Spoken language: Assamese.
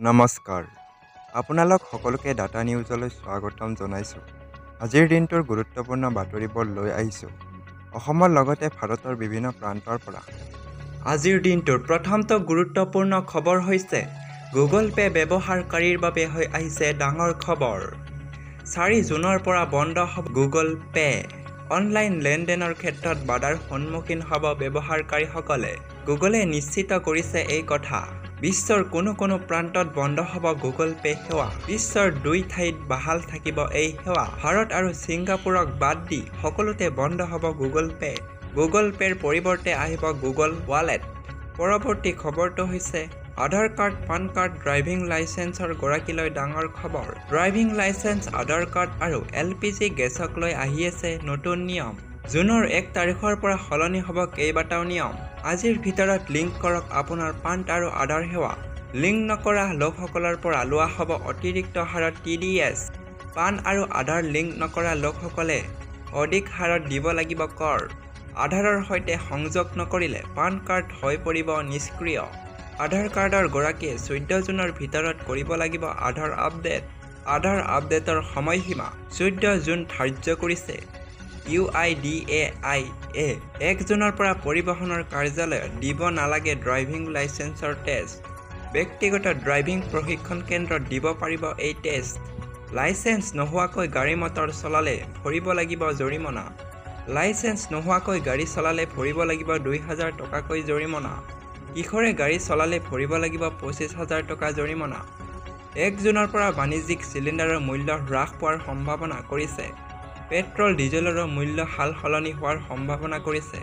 নমস্কাৰ আপোনালোক সকলোকে ডাটা নিউজলৈ স্বাগতম জনাইছোঁ। আজিৰ দিনটোৰ গুৰুত্বপূৰ্ণ বাতৰিবোৰ লৈ আহিছোঁ অসমৰ লগতে ভাৰতৰ বিভিন্ন প্ৰান্তৰ পৰা। আজিৰ দিনটোৰ প্ৰথমটো গুৰুত্বপূৰ্ণ খবৰ হৈছে গুগল পে' ব্যৱহাৰকাৰীৰ বাবে হৈ আহিছে ডাঙৰ খবৰ। 4 জুনৰ পৰা বন্ধ হ'ব গুগল পে'। অনলাইন লেনদেনৰ ক্ষেত্ৰত বাধাৰ সন্মুখীন হ'ব ব্যৱহাৰকাৰীসকলে। গুগলে নিশ্চিত কৰিছে এই কথা। বিশ্বৰ কোনো প্ৰান্তত বন্ধ হ'ব গুগল পে' সেৱা। বিশ্বৰ 2 ঠাইত বাহাল থাকিব এই সেৱা। ভাৰত আৰু ছিংগাপুৰক বাদ দি সকলোতে বন্ধ হ'ব গুগল পে'। গুগল পে'ৰ পৰিৱৰ্তে আহিব গুগল ৱালেট। পৰৱৰ্তী খবৰটো হৈছে আধাৰ কাৰ্ড, পান কাৰ্ড, ড্ৰাইভিং লাইচেন্সৰ গৰাকীলৈ ডাঙৰ খবৰ। ড্ৰাইভিং লাইচেন্স, আধাৰ কাৰ্ড আৰু LPG গেছক লৈ আহি আছে নতুন নিয়ম। জুনৰ 1 তাৰিখৰ পৰা সলনি হ'ব কেইবাটাও নিয়ম। আজিৰ ভিতৰত লিংক কৰক আপোনাৰ পান আৰু আধাৰ সেৱা। লিংক নকৰা লোকসকলৰ পৰা লোৱা হ'ব অতিৰিক্ত হাৰত TDS। পান আৰু আধাৰ লিংক নকৰা লোকসকলে অধিক হাৰত দিব লাগিব কৰ। আধাৰৰ সৈতে সংযোগ নকৰিলে পান কাৰ্ড হৈ পৰিব নিষ্ক্ৰিয়। আধাৰ কাৰ্ডৰ গৰাকীয়ে 14 জুনৰ ভিতৰত কৰিব লাগিব আধাৰ আপডেট। আধাৰ আপডেটৰ সময়সীমা 14 জুন ধাৰ্য কৰিছে UIDAI-এ। 1 জুনৰ পৰা পৰিবহণৰ কাৰ্যালয়ত দিব নালাগে ড্ৰাইভিং লাইচেন্সৰ টেষ্ট। ব্যক্তিগত ড্ৰাইভিং প্ৰশিক্ষণ কেন্দ্ৰত দিব পাৰিব এই টেষ্ট। লাইচেন্স নোহোৱাকৈ গাড়ী মটৰ চলালে ভৰিব লাগিব জৰিমনা। লাইচেন্স নোহোৱাকৈ গাড়ী চলালে ভৰিব লাগিব 2000 টকাকৈ জৰিমনা। কিশোৰে গাড়ী চলালে ভৰিব লাগিব 25,000 টকা জৰিমনা। 1 জুনৰ পৰা বাণিজ্যিক চিলিণ্ডাৰৰ মূল্য হ্ৰাস পোৱাৰ সম্ভাৱনা কৰিছে। পেট্ৰল ডিজেলৰো মূল্য সাল সলনি হোৱাৰ সম্ভাৱনা কৰিছে